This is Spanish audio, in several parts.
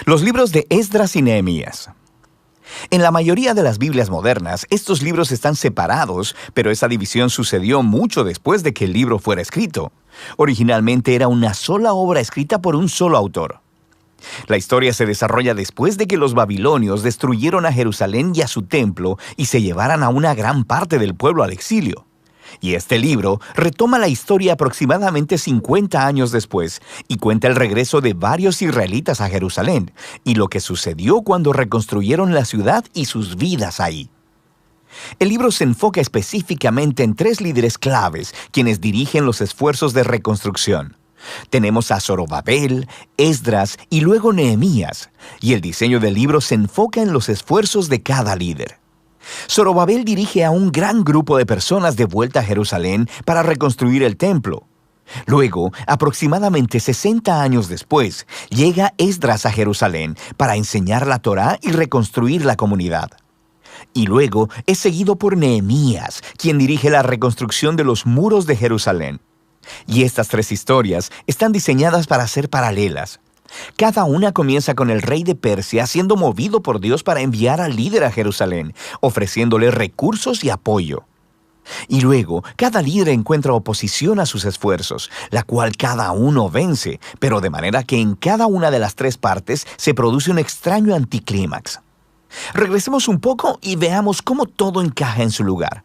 Los libros de Esdras y Nehemías. En la mayoría de las Biblias modernas, estos libros están separados, pero esa división sucedió mucho después de que el libro fuera escrito. Originalmente era una sola obra escrita por un solo autor. La historia se desarrolla después de que los babilonios destruyeron a Jerusalén y a su templo y se llevaran a una gran parte del pueblo al exilio. Y este libro retoma la historia aproximadamente 50 años después y cuenta el regreso de varios israelitas a Jerusalén y lo que sucedió cuando reconstruyeron la ciudad y sus vidas ahí. El libro se enfoca específicamente en 3 líderes claves quienes dirigen los esfuerzos de reconstrucción. Tenemos a Zorobabel, Esdras y luego Nehemías, y el diseño del libro se enfoca en los esfuerzos de cada líder. Zorobabel dirige a un gran grupo de personas de vuelta a Jerusalén para reconstruir el templo. Luego, aproximadamente 60 años después, llega Esdras a Jerusalén para enseñar la Torá y reconstruir la comunidad. Y luego es seguido por Nehemías, quien dirige la reconstrucción de los muros de Jerusalén. Y estas 3 historias están diseñadas para ser paralelas. Cada una comienza con el rey de Persia siendo movido por Dios para enviar al líder a Jerusalén, ofreciéndole recursos y apoyo. Y luego, cada líder encuentra oposición a sus esfuerzos, la cual cada uno vence, pero de manera que en cada una de las 3 partes se produce un extraño anticlímax. Regresemos un poco y veamos cómo todo encaja en su lugar.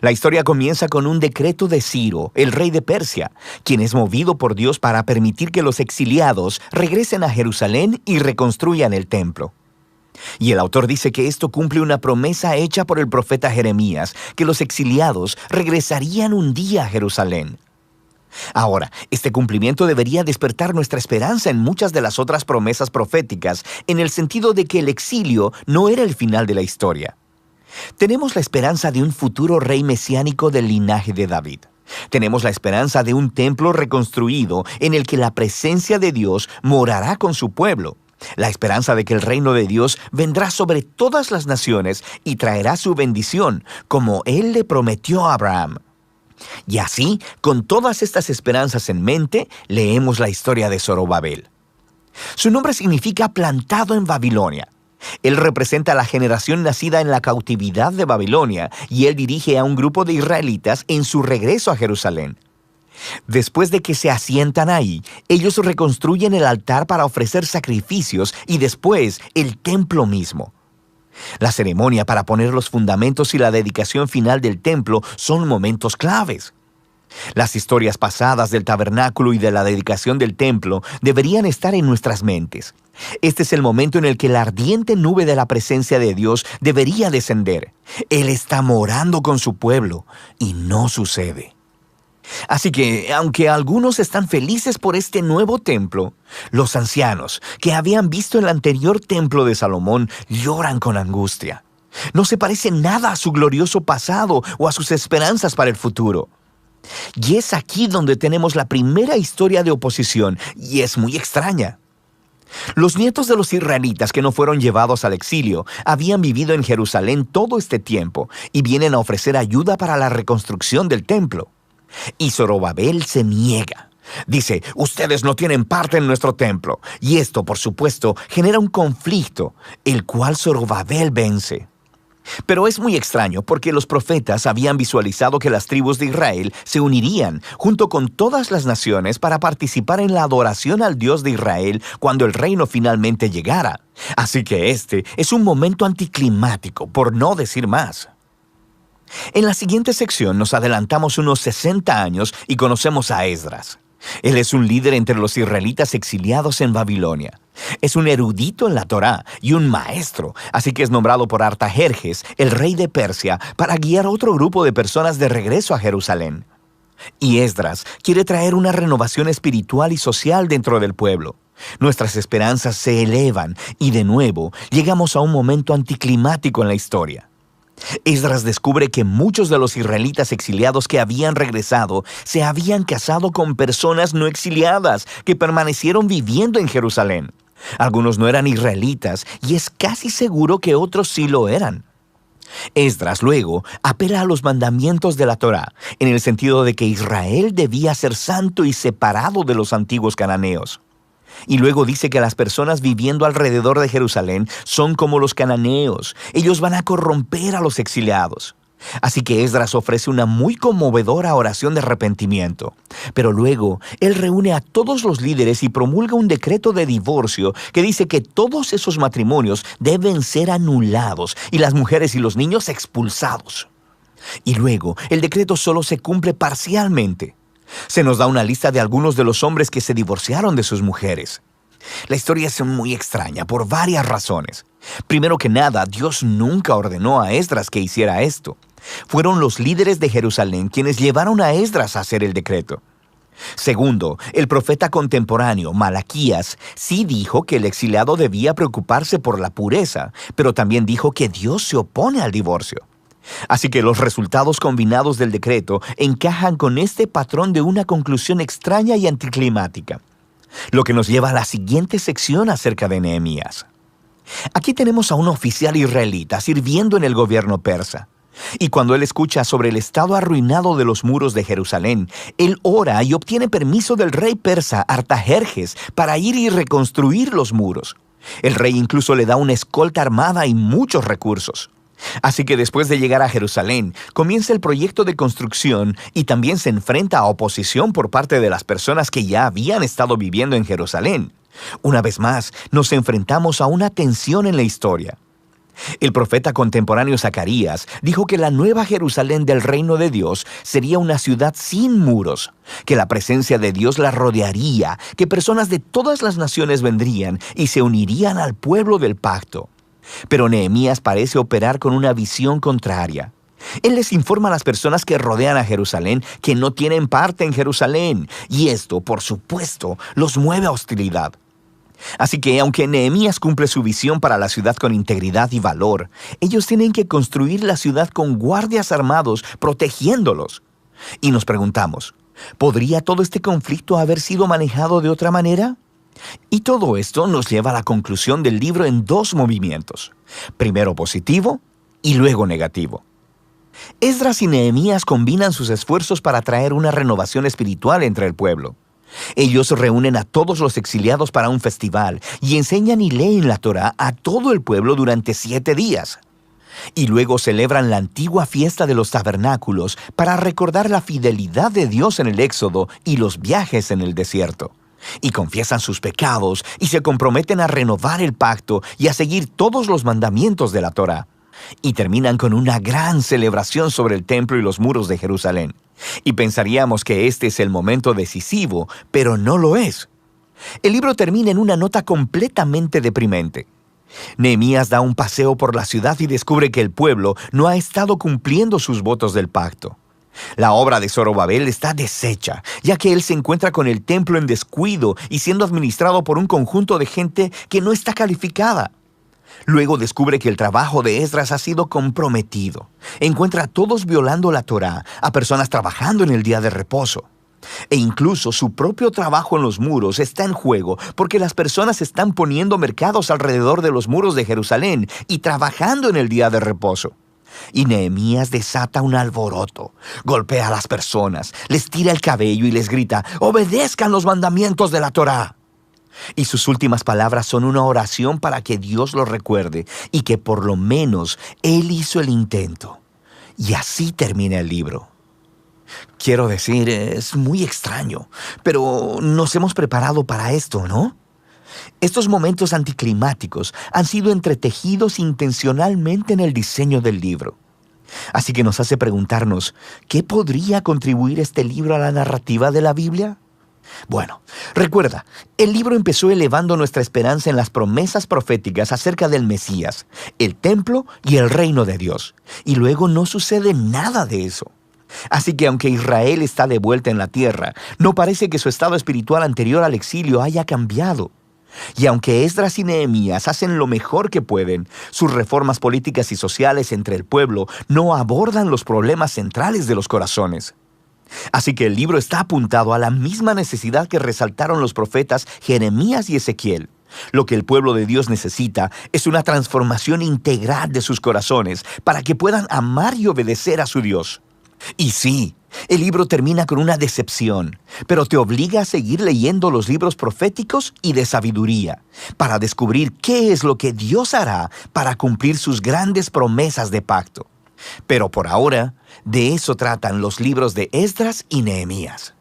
La historia comienza con un decreto de Ciro, el rey de Persia, quien es movido por Dios para permitir que los exiliados regresen a Jerusalén y reconstruyan el templo. Y el autor dice que esto cumple una promesa hecha por el profeta Jeremías, que los exiliados regresarían un día a Jerusalén. Ahora, este cumplimiento debería despertar nuestra esperanza en muchas de las otras promesas proféticas, en el sentido de que el exilio no era el final de la historia. Tenemos la esperanza de un futuro rey mesiánico del linaje de David. Tenemos la esperanza de un templo reconstruido en el que la presencia de Dios morará con su pueblo. La esperanza de que el reino de Dios vendrá sobre todas las naciones y traerá su bendición, como Él le prometió a Abraham. Y así, con todas estas esperanzas en mente, leemos la historia de Zorobabel. Su nombre significa plantado en Babilonia. Él representa a la generación nacida en la cautividad de Babilonia y él dirige a un grupo de israelitas en su regreso a Jerusalén. Después de que se asientan ahí, ellos reconstruyen el altar para ofrecer sacrificios y después el templo mismo. La ceremonia para poner los fundamentos y la dedicación final del templo son momentos claves. Las historias pasadas del tabernáculo y de la dedicación del templo deberían estar en nuestras mentes. Este es el momento en el que la ardiente nube de la presencia de Dios debería descender. Él está morando con su pueblo y no sucede. Así que, aunque algunos están felices por este nuevo templo, los ancianos que habían visto el anterior templo de Salomón lloran con angustia. No se parece nada a su glorioso pasado o a sus esperanzas para el futuro. Y es aquí donde tenemos la primera historia de oposición, y es muy extraña. Los nietos de los israelitas que no fueron llevados al exilio habían vivido en Jerusalén todo este tiempo y vienen a ofrecer ayuda para la reconstrucción del templo. Y Zorobabel se niega. Dice, ustedes no tienen parte en nuestro templo. Y esto, por supuesto, genera un conflicto, el cual Zorobabel vence. Pero es muy extraño porque los profetas habían visualizado que las tribus de Israel se unirían junto con todas las naciones para participar en la adoración al Dios de Israel cuando el reino finalmente llegara. Así que este es un momento anticlimático, por no decir más. En la siguiente sección nos adelantamos unos 60 años y conocemos a Esdras. Él es un líder entre los israelitas exiliados en Babilonia. Es un erudito en la Torá y un maestro, así que es nombrado por Artajerjes, el rey de Persia, para guiar otro grupo de personas de regreso a Jerusalén. Y Esdras quiere traer una renovación espiritual y social dentro del pueblo. Nuestras esperanzas se elevan y de nuevo llegamos a un momento anticlimático en la historia. Esdras descubre que muchos de los israelitas exiliados que habían regresado se habían casado con personas no exiliadas que permanecieron viviendo en Jerusalén. Algunos no eran israelitas y es casi seguro que otros sí lo eran. Esdras luego apela a los mandamientos de la Torá, en el sentido de que Israel debía ser santo y separado de los antiguos cananeos. Y luego dice que las personas viviendo alrededor de Jerusalén son como los cananeos. Ellos van a corromper a los exiliados. Así que Esdras ofrece una muy conmovedora oración de arrepentimiento. Pero luego, él reúne a todos los líderes y promulga un decreto de divorcio que dice que todos esos matrimonios deben ser anulados y las mujeres y los niños expulsados. Y luego, el decreto solo se cumple parcialmente. Se nos da una lista de algunos de los hombres que se divorciaron de sus mujeres. La historia es muy extraña por varias razones. Primero que nada, Dios nunca ordenó a Esdras que hiciera esto. Fueron los líderes de Jerusalén quienes llevaron a Esdras a hacer el decreto. Segundo, el profeta contemporáneo, Malaquías, sí dijo que el exiliado debía preocuparse por la pureza, pero también dijo que Dios se opone al divorcio. Así que los resultados combinados del decreto encajan con este patrón de una conclusión extraña y anticlimática. Lo que nos lleva a la siguiente sección acerca de Nehemías. Aquí tenemos a un oficial israelita sirviendo en el gobierno persa. Y cuando él escucha sobre el estado arruinado de los muros de Jerusalén, él ora y obtiene permiso del rey persa Artajerjes para ir y reconstruir los muros. El rey incluso le da una escolta armada y muchos recursos. Así que después de llegar a Jerusalén, comienza el proyecto de construcción y también se enfrenta a oposición por parte de las personas que ya habían estado viviendo en Jerusalén. Una vez más, nos enfrentamos a una tensión en la historia. El profeta contemporáneo Zacarías dijo que la nueva Jerusalén del reino de Dios sería una ciudad sin muros, que la presencia de Dios la rodearía, que personas de todas las naciones vendrían y se unirían al pueblo del pacto. Pero Nehemías parece operar con una visión contraria. Él les informa a las personas que rodean a Jerusalén que no tienen parte en Jerusalén, y esto, por supuesto, los mueve a hostilidad. Así que, aunque Nehemías cumple su visión para la ciudad con integridad y valor, ellos tienen que construir la ciudad con guardias armados protegiéndolos. Y nos preguntamos, ¿podría todo este conflicto haber sido manejado de otra manera? Y todo esto nos lleva a la conclusión del libro en dos movimientos, primero positivo y luego negativo. Esdras y Nehemías combinan sus esfuerzos para traer una renovación espiritual entre el pueblo. Ellos reúnen a todos los exiliados para un festival y enseñan y leen la Torá a todo el pueblo durante 7 días. Y luego celebran la antigua fiesta de los tabernáculos para recordar la fidelidad de Dios en el Éxodo y los viajes en el desierto. Y confiesan sus pecados y se comprometen a renovar el pacto y a seguir todos los mandamientos de la Torá. Y terminan con una gran celebración sobre el templo y los muros de Jerusalén. Y pensaríamos que este es el momento decisivo, pero no lo es. El libro termina en una nota completamente deprimente. Nehemías da un paseo por la ciudad y descubre que el pueblo no ha estado cumpliendo sus votos del pacto. La obra de Zorobabel está deshecha, ya que él se encuentra con el templo en descuido y siendo administrado por un conjunto de gente que no está calificada. Luego descubre que el trabajo de Esdras ha sido comprometido. Encuentra a todos violando la Torá, a personas trabajando en el día de reposo. E incluso su propio trabajo en los muros está en juego porque las personas están poniendo mercados alrededor de los muros de Jerusalén y trabajando en el día de reposo. Y Nehemías desata un alboroto, golpea a las personas, les tira el cabello y les grita: «¡Obedezcan los mandamientos de la Torá!». Y sus últimas palabras son una oración para que Dios lo recuerde y que por lo menos Él hizo el intento. Y así termina el libro. Quiero decir, es muy extraño, pero nos hemos preparado para esto, ¿no? Estos momentos anticlimáticos han sido entretejidos intencionalmente en el diseño del libro. Así que nos hace preguntarnos, ¿qué podría contribuir este libro a la narrativa de la Biblia? Bueno, recuerda, el libro empezó elevando nuestra esperanza en las promesas proféticas acerca del Mesías, el templo y el reino de Dios. Y luego no sucede nada de eso. Así que aunque Israel está de vuelta en la tierra, no parece que su estado espiritual anterior al exilio haya cambiado. Y aunque Esdras y Nehemías hacen lo mejor que pueden, sus reformas políticas y sociales entre el pueblo no abordan los problemas centrales de los corazones. Así que el libro está apuntado a la misma necesidad que resaltaron los profetas Jeremías y Ezequiel. Lo que el pueblo de Dios necesita es una transformación integral de sus corazones para que puedan amar y obedecer a su Dios. Y sí, el libro termina con una decepción, pero te obliga a seguir leyendo los libros proféticos y de sabiduría, para descubrir qué es lo que Dios hará para cumplir sus grandes promesas de pacto. Pero por ahora, de eso tratan los libros de Esdras y Nehemías.